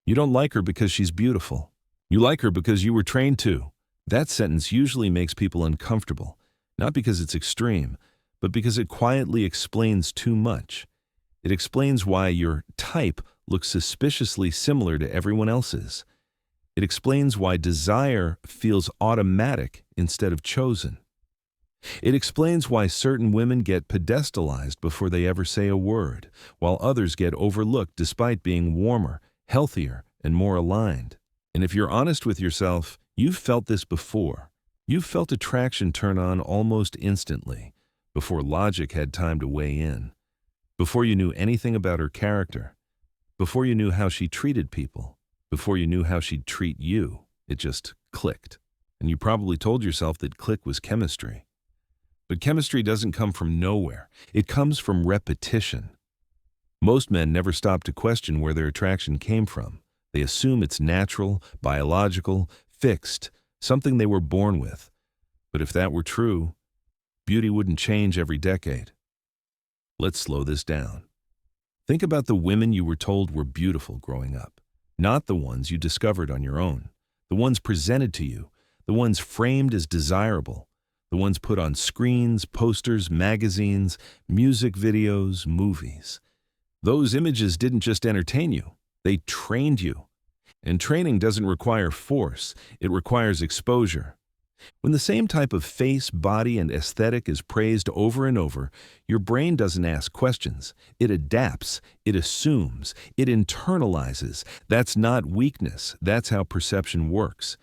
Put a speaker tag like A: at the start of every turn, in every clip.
A: You don't like her because she's beautiful. You like her because you were trained to. That sentence usually makes people uncomfortable, not because it's extreme, but because it quietly explains too much. It explains why your type looks suspiciously similar to everyone else's. It explains why desire feels automatic instead of chosen. It explains why certain women get pedestalized before they ever say a word, while others get overlooked despite being warmer, healthier, and more aligned. And if you're honest with yourself, you've felt this before. You've felt attraction turn on almost instantly, before logic had time to weigh in, before you knew anything about her character, before you knew how she treated people, before you knew how she'd treat you. It just clicked. And you probably told yourself that click was chemistry. But chemistry doesn't come from nowhere. It comes from repetition. Most men never stop to question where their attraction came from. They assume it's natural, biological, fixed, something they were born with. But if that were true, beauty wouldn't change every decade. Let's slow this down. Think about the women you were told were beautiful growing up, not the ones you discovered on your own, the ones presented to you, the ones framed as desirable, the ones put on screens, posters, magazines, music videos, movies. Those images didn't just entertain you, they trained you. And training doesn't require force, it requires exposure. When the same type of face, body, and aesthetic is praised over and over, your brain doesn't ask questions. It adapts, it assumes, it internalizes. That's not weakness, that's how perception works.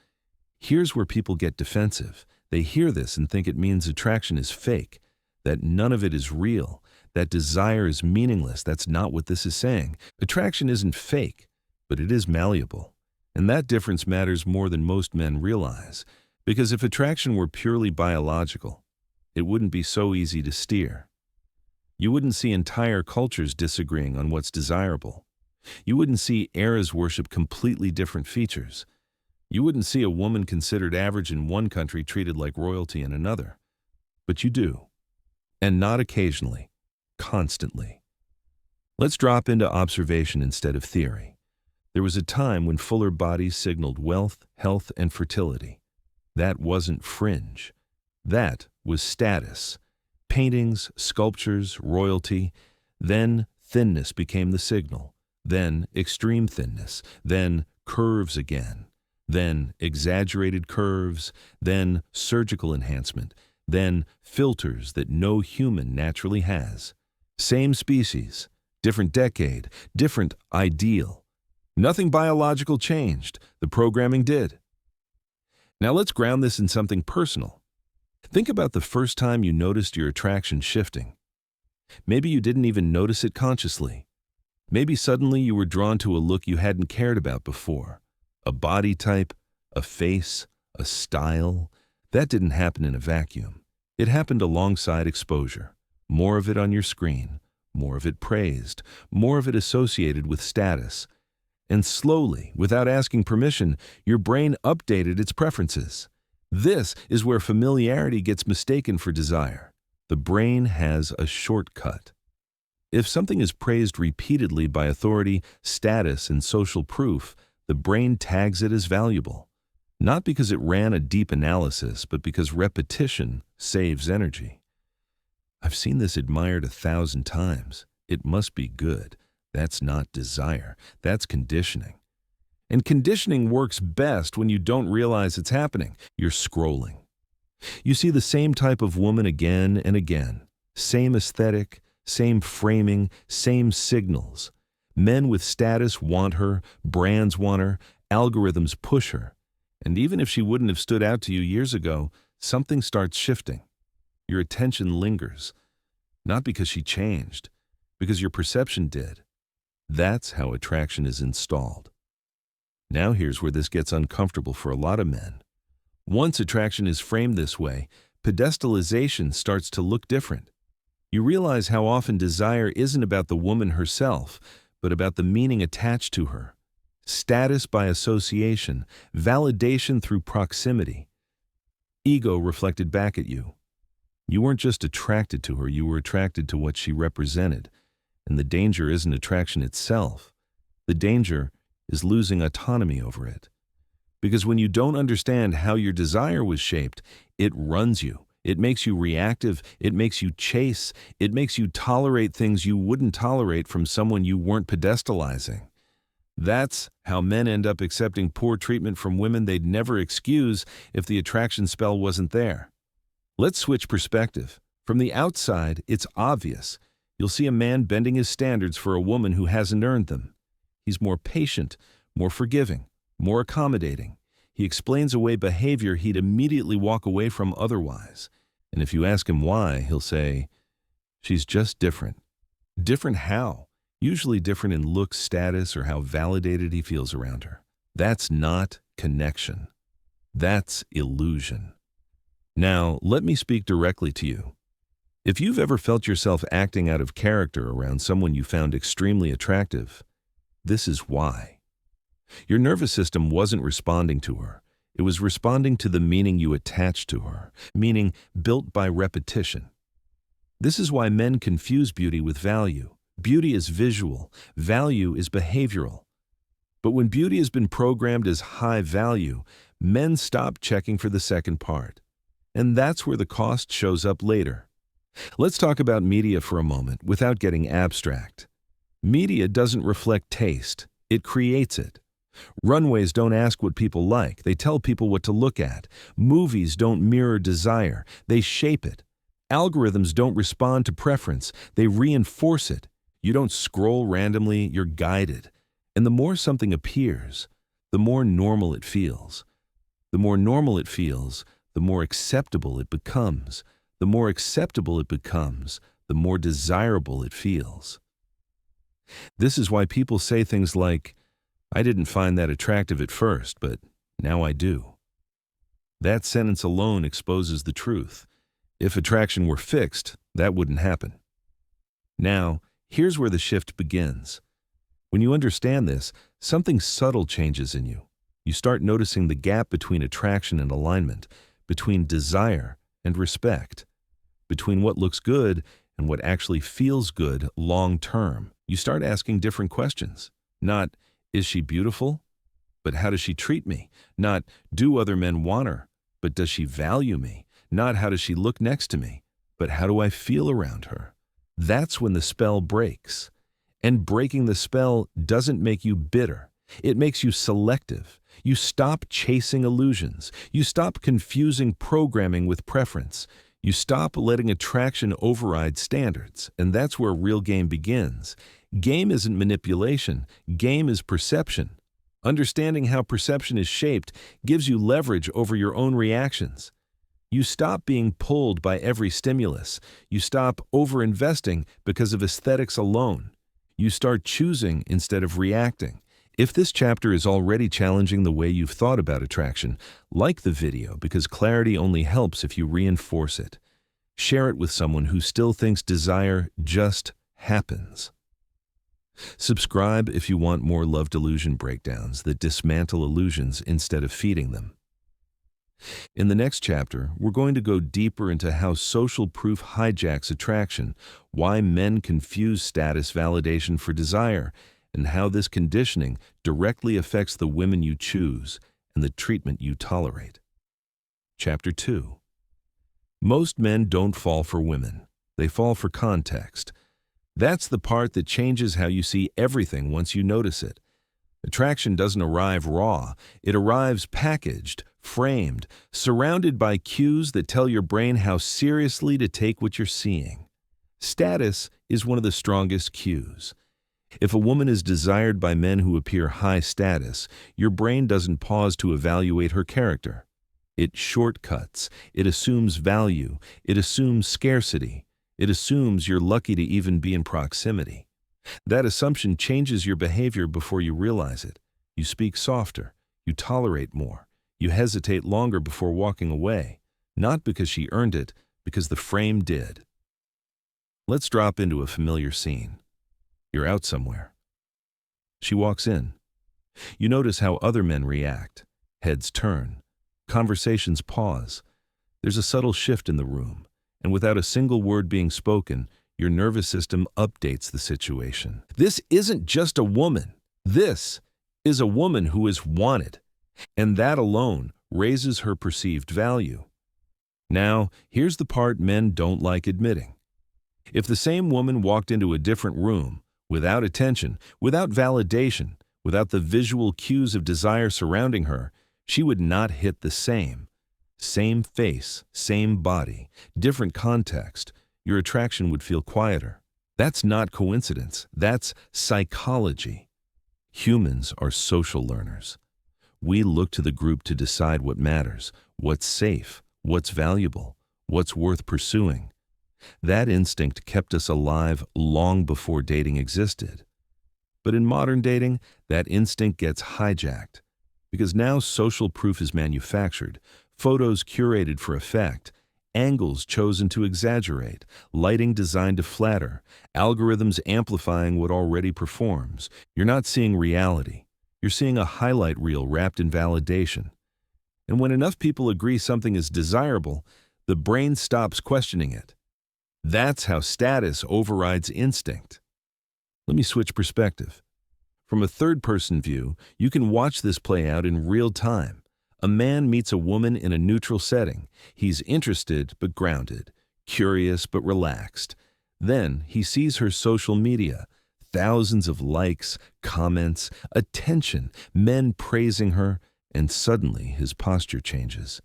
A: Here's where people get defensive. They hear this and think it means attraction is fake, that none of it is real, that desire is meaningless. That's not what this is saying. Attraction isn't fake, but it is malleable. And that difference matters more than most men realize, because if attraction were purely biological, it wouldn't be so easy to steer. You wouldn't see entire cultures disagreeing on what's desirable. You wouldn't see eras worship completely different features. You wouldn't see a woman considered average in one country treated like royalty in another. But you do. And not occasionally, constantly. Let's drop into observation instead of theory. There was a time when fuller bodies signaled wealth, health, and fertility. That wasn't fringe. That was status. Paintings, sculptures, royalty. Then thinness became the signal. Then extreme thinness. Then curves again. Then exaggerated curves, then surgical enhancement, then filters that no human naturally has. Same species, different decade, different ideal. Nothing biological changed, the programming did. Now let's ground this in something personal. Think about the first time you noticed your attraction shifting. Maybe you didn't even notice it consciously. Maybe suddenly you were drawn to a look you hadn't cared about before. A body type, a face, a style. That didn't happen in a vacuum. It happened alongside exposure. More of it on your screen, more of it praised, more of it associated with status. And slowly, without asking permission, your brain updated its preferences. This is where familiarity gets mistaken for desire. The brain has a shortcut. If something is praised repeatedly by authority, status, and social proof, the brain tags it as valuable, not because it ran a deep analysis, but because repetition saves energy. I've seen this admired 1,000 times. It must be good. That's not desire. That's conditioning. And conditioning works best when you don't realize it's happening. You're scrolling. You see the same type of woman again and again. Same aesthetic, same framing, same signals. Men with status want her, brands want her, algorithms push her. And even if she wouldn't have stood out to you years ago, something starts shifting. Your attention lingers. Not because she changed, because your perception did. That's how attraction is installed. Now here's where this gets uncomfortable for a lot of men. Once attraction is framed this way, pedestalization starts to look different. You realize how often desire isn't about the woman herself, but about the meaning attached to her. Status by association, validation through proximity. Ego reflected back at you. You weren't just attracted to her, you were attracted to what she represented. And the danger isn't attraction itself. The danger is losing autonomy over it. Because when you don't understand how your desire was shaped, it runs you. It makes you reactive. It makes you chase. It makes you tolerate things you wouldn't tolerate from someone you weren't pedestalizing. That's how men end up accepting poor treatment from women they'd never excuse if the attraction spell wasn't there. Let's switch perspective. From the outside, it's obvious. You'll see a man bending his standards for a woman who hasn't earned them. He's more patient, more forgiving, more accommodating. He explains away behavior he'd immediately walk away from otherwise. And if you ask him why, he'll say, "She's just different." Different how? Usually different in looks, status, or how validated he feels around her. That's not connection. That's illusion. Now, let me speak directly to you. If you've ever felt yourself acting out of character around someone you found extremely attractive, this is why. Your nervous system wasn't responding to her. It was responding to the meaning you attached to her, meaning built by repetition. This is why men confuse beauty with value. Beauty is visual, value is behavioral. But when beauty has been programmed as high value, men stop checking for the second part. And that's where the cost shows up later. Let's talk about media for a moment without getting abstract. Media doesn't reflect taste, it creates it. Runways don't ask what people like, they tell people what to look at. Movies don't mirror desire, they shape it. Algorithms don't respond to preference, they reinforce it. You don't scroll randomly, you're guided. And the more something appears, the more normal it feels. The more normal it feels, the more acceptable it becomes. The more acceptable it becomes, the more desirable it feels. This is why people say things like, "I didn't find that attractive at first, but now I do." That sentence alone exposes the truth. If attraction were fixed, that wouldn't happen. Now, here's where the shift begins. When you understand this, something subtle changes in you. You start noticing the gap between attraction and alignment, between desire and respect, between what looks good and what actually feels good long term. You start asking different questions. Not, "Is she beautiful?" but "How does she treat me?" Not, "Do other men want her?" but "Does she value me?" Not, "How does she look next to me?" but "How do I feel around her?" That's when the spell breaks. And breaking the spell doesn't make you bitter. It makes you selective. You stop chasing illusions. You stop confusing programming with preference. You stop letting attraction override standards. And that's where real game begins. Game isn't manipulation. Game is perception. Understanding how perception is shaped gives you leverage over your own reactions. You stop being pulled by every stimulus. You stop over-investing because of aesthetics alone. You start choosing instead of reacting. If this chapter is already challenging the way you've thought about attraction, like the video because clarity only helps if you reinforce it. Share it with someone who still thinks desire just happens. Subscribe if you want more love delusion breakdowns that dismantle illusions instead of feeding them. In the next chapter, we're going to go deeper into how social proof hijacks attraction, why men confuse status validation for desire, and how this conditioning directly affects the women you choose and the treatment you tolerate. Chapter 2. Most men don't fall for women. They fall for context. That's the part that changes how you see everything once you notice it. Attraction doesn't arrive raw. It arrives packaged, framed, surrounded by cues that tell your brain how seriously to take what you're seeing. Status is one of the strongest cues. If a woman is desired by men who appear high status, your brain doesn't pause to evaluate her character. It shortcuts. It assumes value. It assumes scarcity. It assumes you're lucky to even be in proximity. That assumption changes your behavior before you realize it. You speak softer. You tolerate more. You hesitate longer before walking away, not because she earned it, because the frame did. Let's drop into a familiar scene. You're out somewhere. She walks in. You notice how other men react. Heads turn. Conversations pause. There's a subtle shift in the room, and without a single word being spoken, your nervous system updates the situation. This isn't just a woman. This is a woman who is wanted, and that alone raises her perceived value. Now, here's the part men don't like admitting. If the same woman walked into a different room, without attention, without validation, without the visual cues of desire surrounding her, she would not hit the same. Same face, same body, different context, your attraction would feel quieter. That's not coincidence, that's psychology. Humans are social learners. We look to the group to decide what matters, what's safe, what's valuable, what's worth pursuing. That instinct kept us alive long before dating existed. But in modern dating, that instinct gets hijacked. Because now social proof is manufactured, photos curated for effect, angles chosen to exaggerate, lighting designed to flatter, algorithms amplifying what already performs. You're not seeing reality. You're seeing a highlight reel wrapped in validation. And when enough people agree something is desirable, the brain stops questioning it. That's how status overrides instinct. Let me switch perspective. From a third-person view, you can watch this play out in real time. A man meets a woman in a neutral setting. He's interested but grounded, curious but relaxed. Then he sees her social media. Thousands of likes, comments, attention, men praising her, and suddenly his posture changes.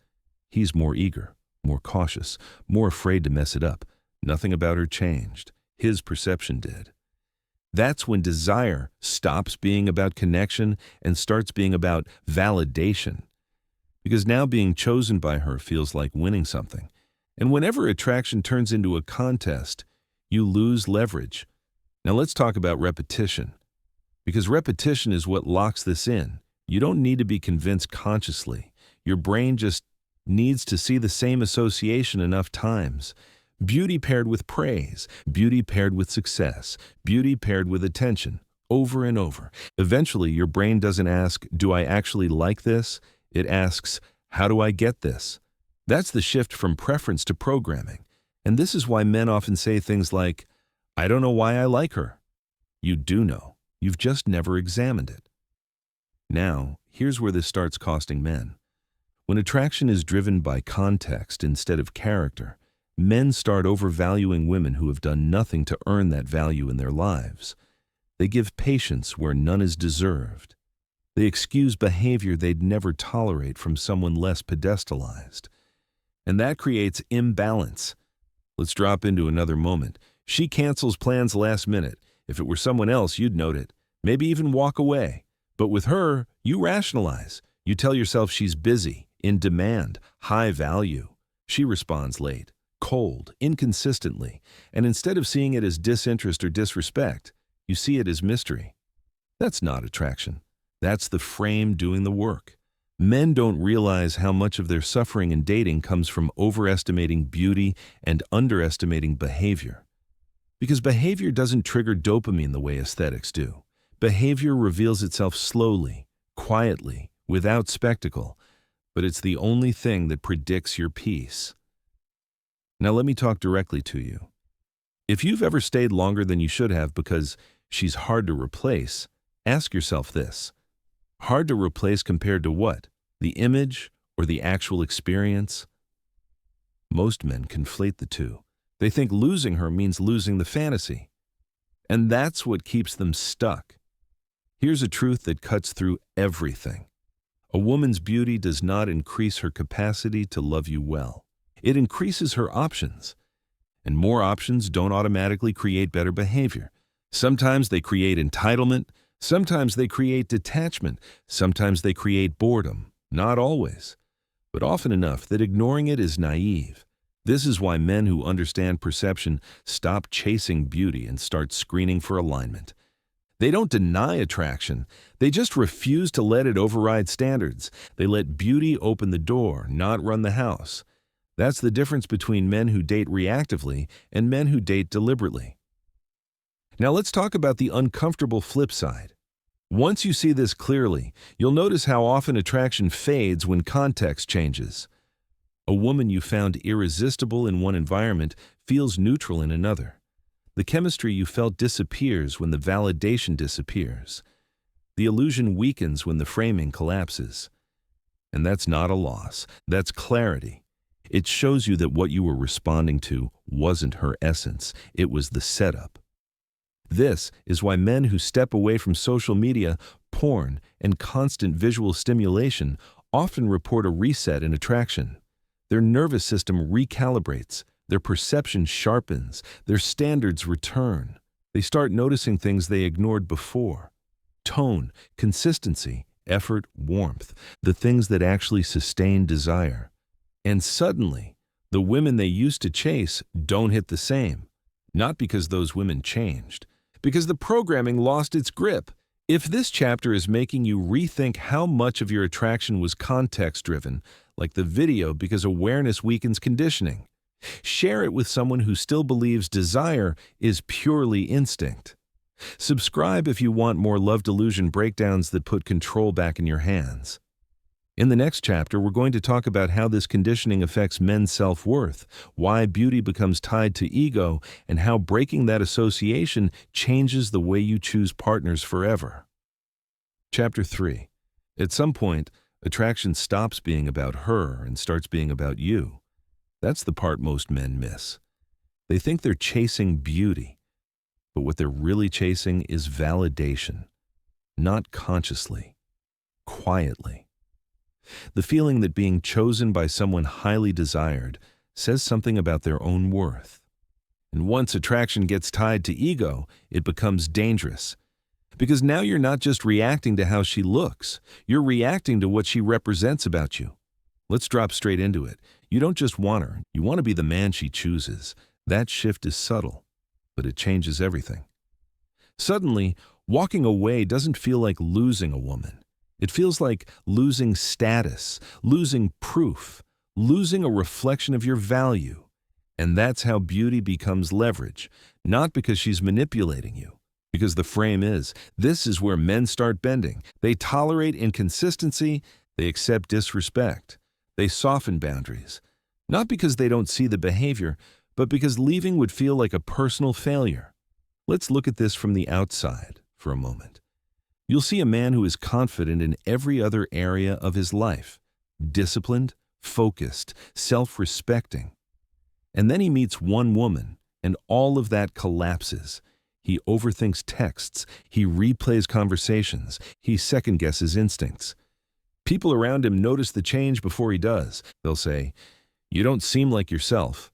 A: He's more eager, more cautious, more afraid to mess it up. Nothing about her changed. His perception did. That's when desire stops being about connection and starts being about validation. Because now being chosen by her feels like winning something. And whenever attraction turns into a contest, you lose leverage. Now let's talk about repetition. Because repetition is what locks this in. You don't need to be convinced consciously. Your brain just needs to see the same association enough times. Beauty paired with praise, beauty paired with success, beauty paired with attention, over and over. Eventually, your brain doesn't ask, do I actually like this? It asks, how do I get this? That's the shift from preference to programming. And this is why men often say things like, I don't know why I like her. You do know. You've just never examined it. Now, here's where this starts costing men. When attraction is driven by context instead of character, men start overvaluing women who have done nothing to earn that value in their lives. They give patience where none is deserved. They excuse behavior they'd never tolerate from someone less pedestalized. And that creates imbalance. Let's drop into another moment. She cancels plans last minute. If it were someone else, you'd note it. Maybe even walk away. But with her, you rationalize. You tell yourself she's busy, in demand, high value. She responds late, cold, inconsistently, and instead of seeing it as disinterest or disrespect, you see it as mystery. That's not attraction. That's the frame doing the work. Men don't realize how much of their suffering in dating comes from overestimating beauty and underestimating behavior. Because behavior doesn't trigger dopamine the way aesthetics do. Behavior reveals itself slowly, quietly, without spectacle, but it's the only thing that predicts your peace. Now let me talk directly to you. If you've ever stayed longer than you should have because she's hard to replace, ask yourself this. Hard to replace compared to what? The image or the actual experience? Most men conflate the two. They think losing her means losing the fantasy. And that's what keeps them stuck. Here's a truth that cuts through everything. A woman's beauty does not increase her capacity to love you well. It increases her options. And more options don't automatically create better behavior. Sometimes they create entitlement. Sometimes they create detachment. Sometimes they create boredom. Not always, but often enough that ignoring it is naive. This is why men who understand perception stop chasing beauty and start screening for alignment. They don't deny attraction. They just refuse to let it override standards. They let beauty open the door, not run the house. That's the difference between men who date reactively and men who date deliberately. Now let's talk about the uncomfortable flip side. Once you see this clearly, you'll notice how often attraction fades when context changes. A woman you found irresistible in one environment feels neutral in another. The chemistry you felt disappears when the validation disappears. The illusion weakens when the framing collapses. And that's not a loss, that's clarity. It shows you that what you were responding to wasn't her essence, it was the setup. This is why men who step away from social media, porn, and constant visual stimulation often report a reset in attraction. Their nervous system recalibrates, their perception sharpens, their standards return. They start noticing things they ignored before. Tone, consistency, effort, warmth, the things that actually sustain desire. And suddenly, the women they used to chase don't hit the same. Not because those women changed, because the programming lost its grip. If this chapter is making you rethink how much of your attraction was context-driven, like the video because awareness weakens conditioning, share it with someone who still believes desire is purely instinct. Subscribe if you want more love delusion breakdowns that put control back in your hands. In the next chapter, we're going to talk about how this conditioning affects men's self-worth, why beauty becomes tied to ego, and how breaking that association changes the way you choose partners forever. Chapter 3. At some point, attraction stops being about her and starts being about you. That's the part most men miss. They think they're chasing beauty, but what they're really chasing is validation, not consciously, quietly. The feeling that being chosen by someone highly desired says something about their own worth. And once attraction gets tied to ego, it becomes dangerous. Because now you're not just reacting to how she looks, you're reacting to what she represents about you. Let's drop straight into it. You don't just want her, you want to be the man she chooses. That shift is subtle, but it changes everything. Suddenly, walking away doesn't feel like losing a woman. It feels like losing status, losing proof, losing a reflection of your value. And that's how beauty becomes leverage, not because she's manipulating you. Because the frame is, this is where men start bending. They tolerate inconsistency, they accept disrespect, they soften boundaries. Not because they don't see the behavior, but because leaving would feel like a personal failure. Let's look at this from the outside for a moment. You'll see a man who is confident in every other area of his life, disciplined, focused, self-respecting. And then he meets one woman, and all of that collapses. He overthinks texts, he replays conversations, he second-guesses instincts. People around him notice the change before he does. They'll say, "You don't seem like yourself."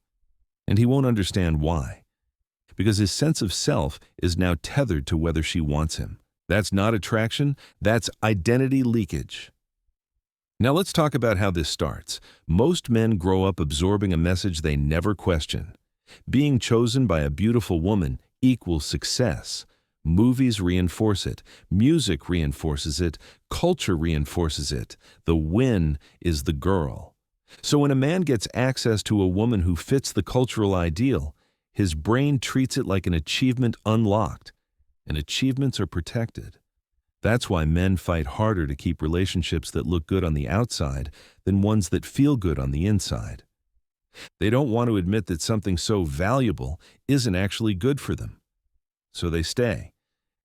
A: And he won't understand why. Because his sense of self is now tethered to whether she wants him. That's not attraction, that's identity leakage. Now let's talk about how this starts. Most men grow up absorbing a message they never question. Being chosen by a beautiful woman equals success. Movies reinforce it, music reinforces it, culture reinforces it. The win is the girl. So when a man gets access to a woman who fits the cultural ideal, his brain treats it like an achievement unlocked. And achievements are protected. That's why men fight harder to keep relationships that look good on the outside than ones that feel good on the inside. They don't want to admit that something so valuable isn't actually good for them. So they stay,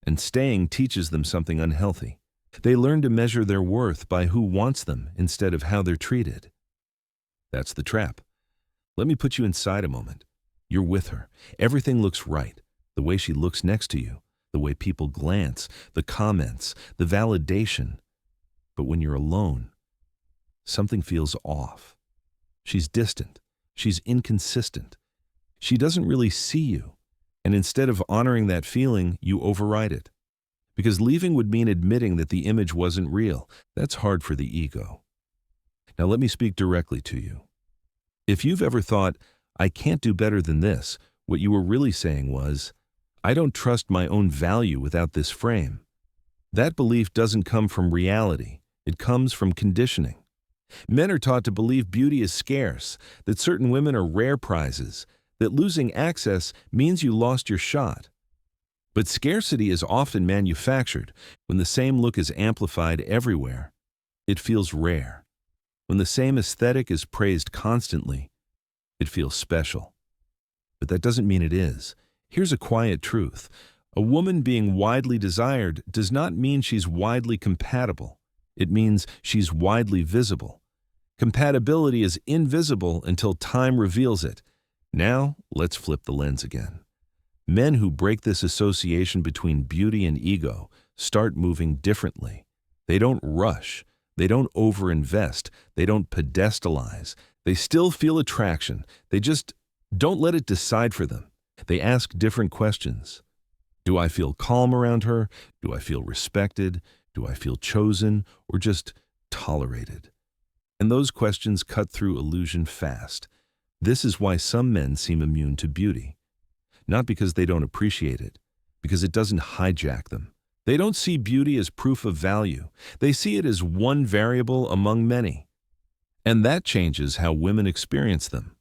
A: and staying teaches them something unhealthy. They learn to measure their worth by who wants them instead of how they're treated. That's the trap. Let me put you inside a moment. You're with her. Everything looks right. The way she looks next to you, the way people glance, the comments, the validation. But when you're alone, something feels off. She's distant. She's inconsistent. She doesn't really see you. And instead of honoring that feeling, you override it. Because leaving would mean admitting that the image wasn't real. That's hard for the ego. Now let me speak directly to you. If you've ever thought, "I can't do better than this," what you were really saying was, "I don't trust my own value without this frame." That belief doesn't come from reality. It comes from conditioning. Men are taught to believe beauty is scarce, that certain women are rare prizes, that losing access means you lost your shot. But scarcity is often manufactured. When the same look is amplified everywhere, it feels rare. When the same aesthetic is praised constantly, it feels special. But that doesn't mean it is. Here's a quiet truth. A woman being widely desired does not mean she's widely compatible. It means she's widely visible. Compatibility is invisible until time reveals it. Now, let's flip the lens again. Men who break this association between beauty and ego start moving differently. They don't rush. They don't overinvest. They don't pedestalize. They still feel attraction. They just don't let it decide for them. They ask different questions. Do I feel calm around her? Do I feel respected? Do I feel chosen? Or just tolerated? And those questions cut through illusion fast. This is why some men seem immune to beauty. Not because they don't appreciate it, because it doesn't hijack them. They don't see beauty as proof of value. They see it as one variable among many. And that changes how women experience them.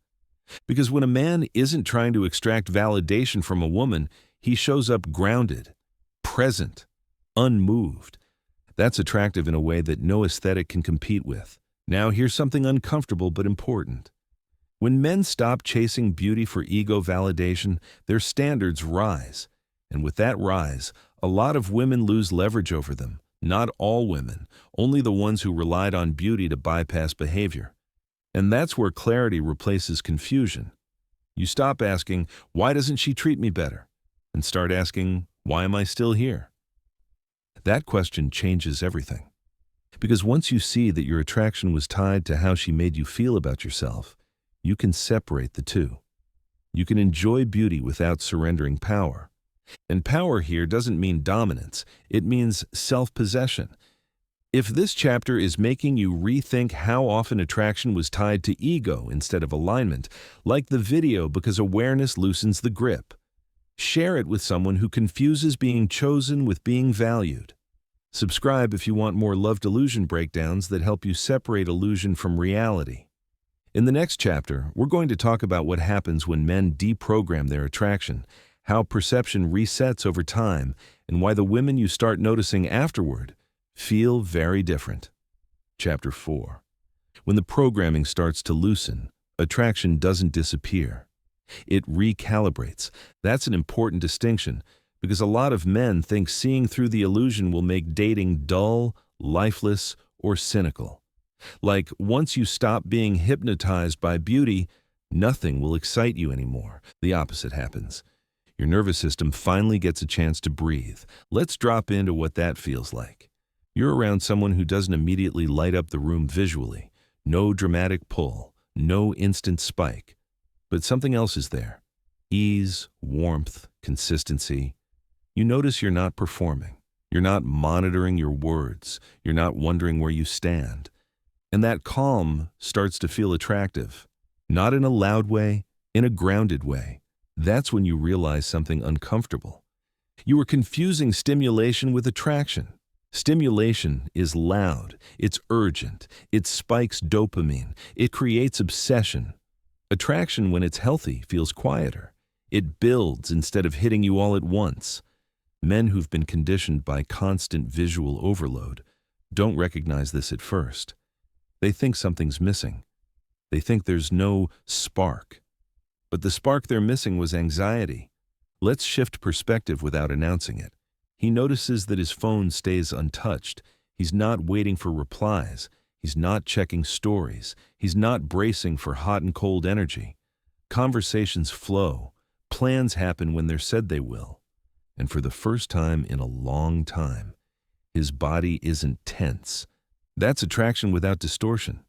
A: Because when a man isn't trying to extract validation from a woman, he shows up grounded, present, unmoved. That's attractive in a way that no aesthetic can compete with. Now here's something uncomfortable but important. When men stop chasing beauty for ego validation, their standards rise. And with that rise, a lot of women lose leverage over them. Not all women, only the ones who relied on beauty to bypass behavior. And that's where clarity replaces confusion. You stop asking, why doesn't she treat me better? And start asking, why am I still here? That question changes everything. Because once you see that your attraction was tied to how she made you feel about yourself, you can separate the two. You can enjoy beauty without surrendering power. And power here doesn't mean dominance, it means self-possession. If this chapter is making you rethink how often attraction was tied to ego instead of alignment, like the video because awareness loosens the grip. Share it with someone who confuses being chosen with being valued. Subscribe if you want more love delusion breakdowns that help you separate illusion from reality. In the next chapter, we're going to talk about what happens when men deprogram their attraction, how perception resets over time, and why the women you start noticing afterward feel very different. Chapter 4. When the programming starts to loosen, attraction doesn't disappear. It recalibrates. That's an important distinction because a lot of men think seeing through the illusion will make dating dull, lifeless, or cynical. Like once you stop being hypnotized by beauty, nothing will excite you anymore. The opposite happens. Your nervous system finally gets a chance to breathe. Let's drop into what that feels like. You're around someone who doesn't immediately light up the room visually. No dramatic pull, no instant spike. But something else is there. Ease, warmth, consistency. You notice you're not performing. You're not monitoring your words. You're not wondering where you stand. And that calm starts to feel attractive. Not in a loud way, in a grounded way. That's when you realize something uncomfortable. You were confusing stimulation with attraction. Stimulation is loud, it's urgent, it spikes dopamine, it creates obsession. Attraction, when it's healthy, feels quieter. It builds instead of hitting you all at once. Men who've been conditioned by constant visual overload don't recognize this at first. They think something's missing. They think there's no spark. But the spark they're missing was anxiety. Let's shift perspective without announcing it. He notices that his phone stays untouched. He's not waiting for replies. He's not checking stories. He's not bracing for hot and cold energy. Conversations flow. Plans happen when they're said they will. And for the first time in a long time, his body isn't tense. That's attraction without distortion.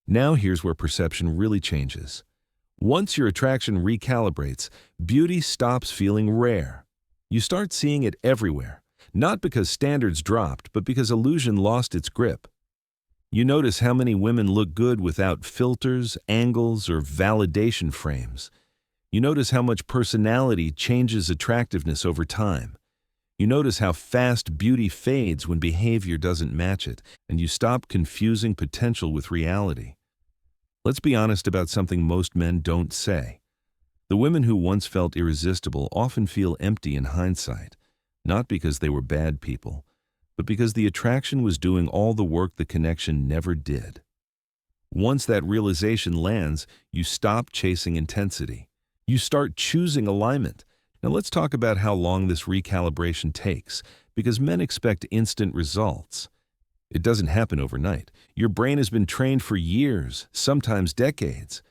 A: Now here's where perception really changes. Once your attraction recalibrates, beauty stops feeling rare. You start seeing it everywhere, not because standards dropped, but because illusion lost its grip. You notice how many women look good without filters, angles, or validation frames. You notice how much personality changes attractiveness over time. You notice how fast beauty fades when behavior doesn't match it, and you stop confusing potential with reality. Let's be honest about something most men don't say. The women who once felt irresistible often feel empty in hindsight, not because they were bad people, but because the attraction was doing all the work the connection never did. Once that realization lands, you stop chasing intensity. You start choosing alignment, Now let's talk about how long this recalibration takes, because men expect instant results. It doesn't happen overnight. Your brain has been trained for years, sometimes decades.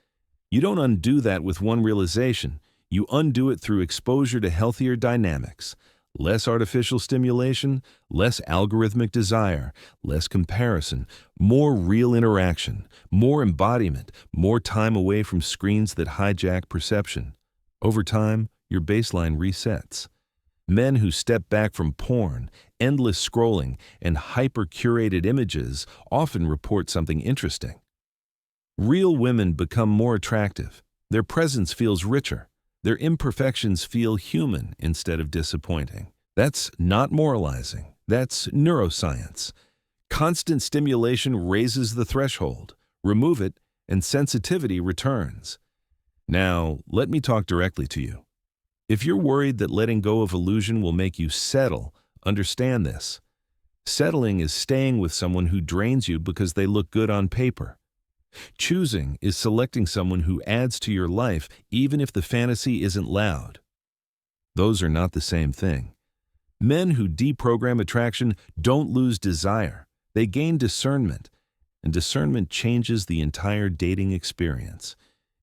A: You don't undo that with one realization. You undo it through exposure to healthier dynamics. Less artificial stimulation, less algorithmic desire, less comparison, more real interaction, more embodiment, more time away from screens that hijack perception. Over time, your baseline resets. Men who step back from porn, endless scrolling, and hyper-curated images often report something interesting. Real women become more attractive. Their presence feels richer. Their imperfections feel human instead of disappointing. That's not moralizing. That's neuroscience. Constant stimulation raises the threshold. Remove it, and sensitivity returns. Now, let me talk directly to you. If you're worried that letting go of illusion will make you settle, understand this. Settling is staying with someone who drains you because they look good on paper. Choosing is selecting someone who adds to your life even if the fantasy isn't loud. Those are not the same thing. Men who deprogram attraction don't lose desire. They gain discernment, and discernment changes the entire dating experience.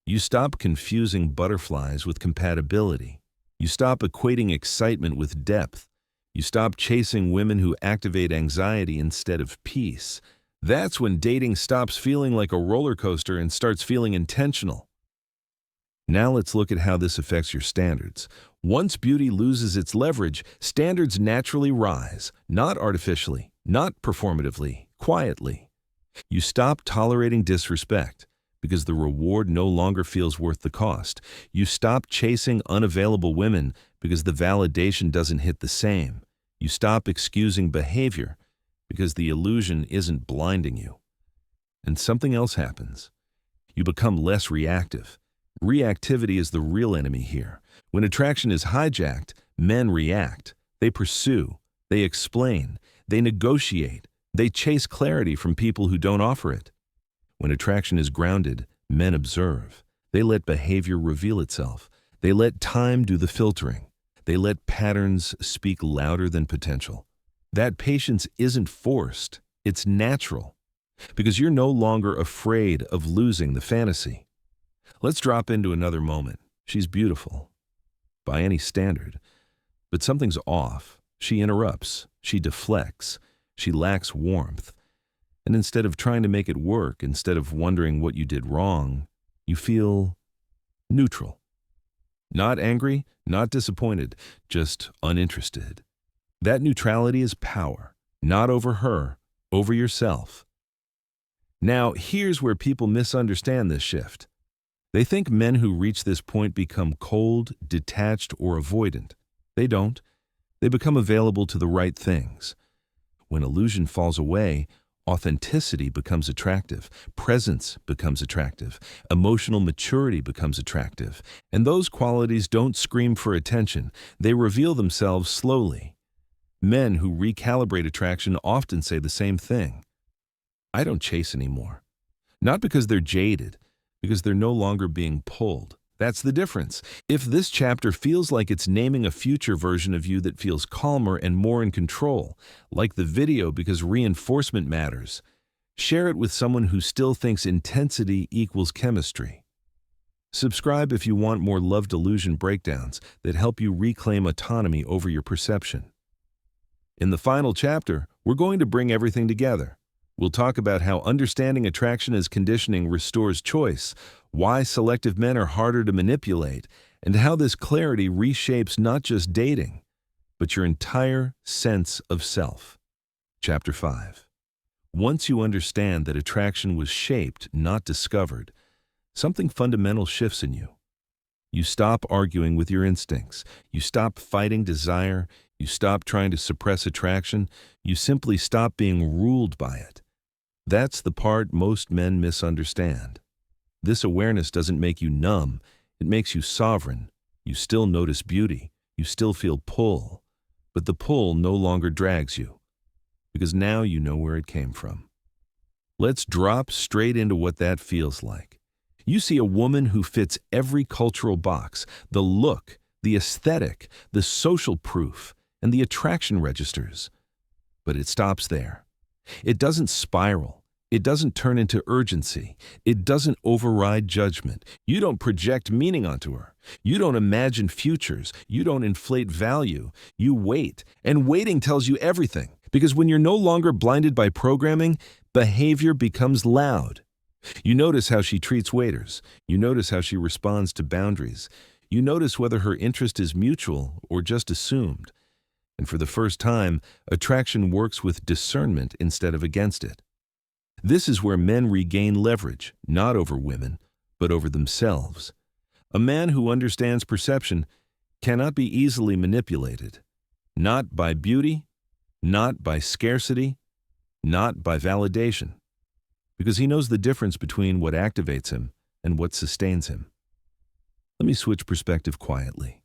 A: You stop confusing butterflies with compatibility. You stop equating excitement with depth. You stop chasing women who activate anxiety instead of peace. That's when dating stops feeling like a roller coaster and starts feeling intentional. Now let's look at how this affects your standards. Once beauty loses its leverage, standards naturally rise, not artificially, not performatively, quietly. You stop tolerating disrespect because the reward no longer feels worth the cost. You stop chasing unavailable women because the validation doesn't hit the same. You stop excusing behavior because the illusion isn't blinding you. And something else happens. You become less reactive. Reactivity is the real enemy here. When attraction is hijacked, men react. They pursue. They explain. They negotiate. They chase clarity from people who don't offer it. When attraction is grounded, men observe. They let behavior reveal itself. They let time do the filtering. They let patterns speak louder than potential. That patience isn't forced, it's natural, because you're no longer afraid of losing the fantasy. Let's drop into another moment. She's beautiful, by any standard, but something's off. She interrupts, she deflects, she lacks warmth. And instead of trying to make it work, instead of wondering what you did wrong, you feel neutral. Not angry, not disappointed, just uninterested. That neutrality is power, not over her, over yourself. Now, here's where people misunderstand this shift. They think men who reach this point become cold, detached, or avoidant. They don't. They become available to the right things. When illusion falls away, authenticity becomes attractive, presence becomes attractive, emotional maturity becomes attractive, and those qualities don't scream for attention. They reveal themselves slowly. Men who recalibrate attraction often say the same thing. I don't chase anymore. Not because they're jaded, because they're no longer being pulled. That's the difference. If this chapter feels like it's naming a future version of you that feels calmer and more in control, like the video because reinforcement matters, share it with someone who still thinks intensity equals chemistry. Subscribe if you want more love delusion breakdowns that help you reclaim autonomy over your perception. In the final chapter, we're going to bring everything together. We'll talk about how understanding attraction as conditioning restores choice, why selective men are harder to manipulate, and how this clarity reshapes not just dating, but your entire sense of self. Chapter 5. Once you understand that attraction was shaped, not discovered, something fundamental shifts in you. You stop arguing with your instincts. You stop fighting desire. You stop trying to suppress attraction. You simply stop being ruled by it. That's the part most men misunderstand. This awareness doesn't make you numb. It makes you sovereign. You still notice beauty. You still feel pull. But the pull no longer drags you, because now you know where it came from. Let's drop straight into what that feels like. You see a woman who fits every cultural box: the look, the the aesthetic, the social proof, and the attraction registers. But it stops there. It doesn't spiral. It doesn't turn into urgency. It doesn't override judgment. You don't project meaning onto her. You don't imagine futures. You don't inflate value. You wait. And waiting tells you everything. Because when you're no longer blinded by programming, behavior becomes loud. You notice how she treats waiters. You notice how she responds to boundaries. You notice whether her interest is mutual or just assumed. And for the first time, attraction works with discernment instead of against it. This is where men regain leverage, not over women, but over themselves. A man who understands perception cannot be easily manipulated. Not by beauty, not by scarcity, not by validation. Because he knows the difference between what activates him and what sustains him. Let me switch perspective quietly.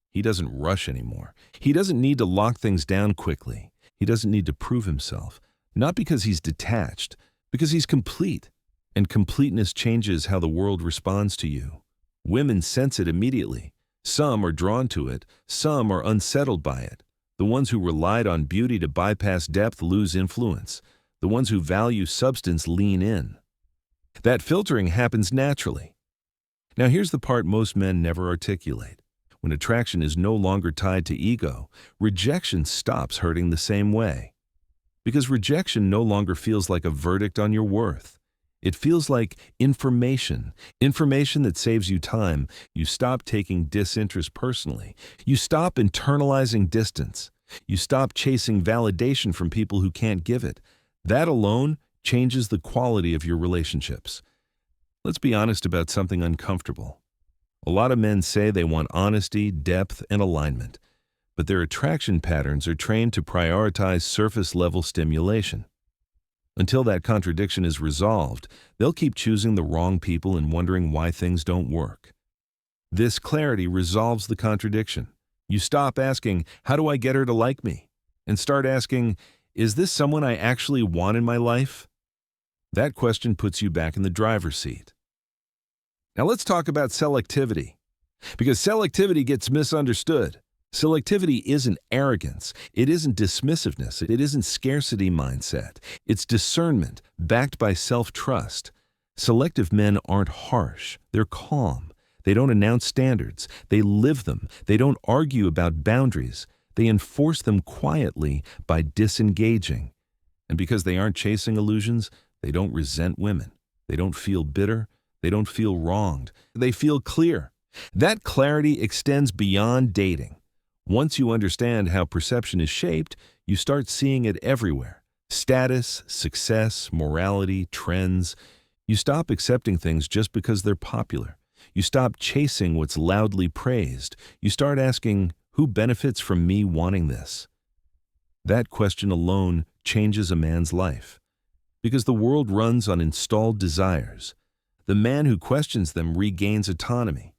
A: He doesn't rush anymore. He doesn't need to lock things down quickly. He doesn't need to prove himself. Not because he's detached, because he's complete. And completeness changes how the world responds to you. Women sense it immediately. Some are drawn to it. Some are unsettled by it. The ones who relied on beauty to bypass depth lose influence. The ones who value substance lean in. That filtering happens naturally. Now here's the part most men never articulate. When attraction is no longer tied to ego, rejection stops hurting the same way. Because rejection no longer feels like a verdict on your worth. It feels like information that saves you time. You stop taking disinterest personally. You stop internalizing distance. You stop chasing validation from people who can't give it. That alone changes the quality of your relationships. Let's be honest about something uncomfortable. A lot of men say they want honesty, depth, and alignment, but their attraction patterns are trained to prioritize surface-level stimulation. Until that contradiction is resolved, they'll keep choosing the wrong people and wondering why things don't work. This clarity resolves the contradiction. You stop asking, "How do I get her to like me?" and start asking, "Is this someone I actually want in my life?" That question puts you back in the driver's seat. Now let's talk about selectivity, because selectivity gets misunderstood. Selectivity isn't arrogance. It isn't dismissiveness. It isn't scarcity mindset. It's discernment backed by self-trust. Selective men aren't harsh. They're calm. They don't announce standards. They live them. They don't argue about boundaries. They enforce them quietly by disengaging. And because they aren't chasing illusions, they don't resent women. They don't feel bitter. They don't feel wronged. They feel clear. That clarity extends beyond dating. Once you understand how perception is shaped, you start seeing it everywhere. Status, success, morality, trends. You stop accepting things just because they're popular. You stop chasing what's loudly praised. You start asking, who benefits from me wanting this? That question alone changes a man's life. Because the world runs on installed desires. The man who questions them regains autonomy.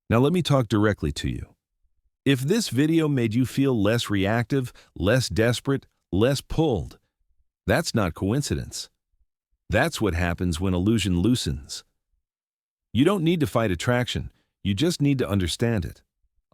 A: Now let me talk directly to you. If this video made you feel less reactive, less desperate, less pulled, that's not coincidence. That's what happens when illusion loosens. You don't need to fight attraction. You just need to understand it.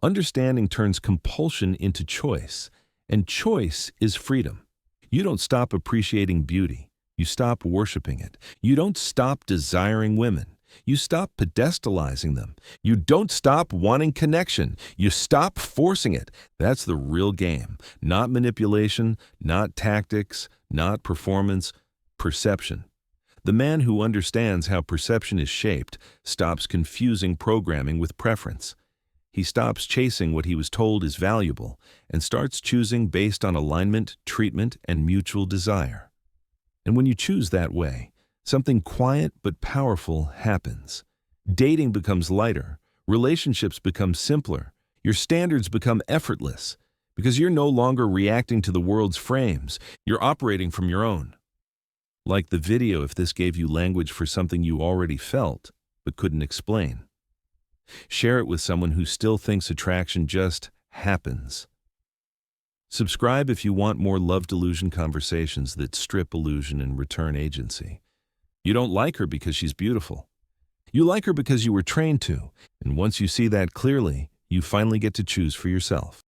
A: Understanding turns compulsion into choice, and choice is freedom. You don't stop appreciating beauty. You stop worshiping it. You don't stop desiring women. You stop pedestalizing them. You don't stop wanting connection. You stop forcing it. That's the real game. Not manipulation, not tactics, not performance, perception. The man who understands how perception is shaped stops confusing programming with preference. He stops chasing what he was told is valuable and starts choosing based on alignment, treatment, and mutual desire. And when you choose that way, something quiet but powerful happens. Dating becomes lighter. Relationships become simpler. Your standards become effortless because you're no longer reacting to the world's frames. You're operating from your own. Like the video if this gave you language for something you already felt but couldn't explain. Share it with someone who still thinks attraction just happens. Subscribe if you want more love delusion conversations that strip illusion and return agency. You don't like her because she's beautiful. You like her because you were trained to, and once you see that clearly, You finally get to choose for yourself.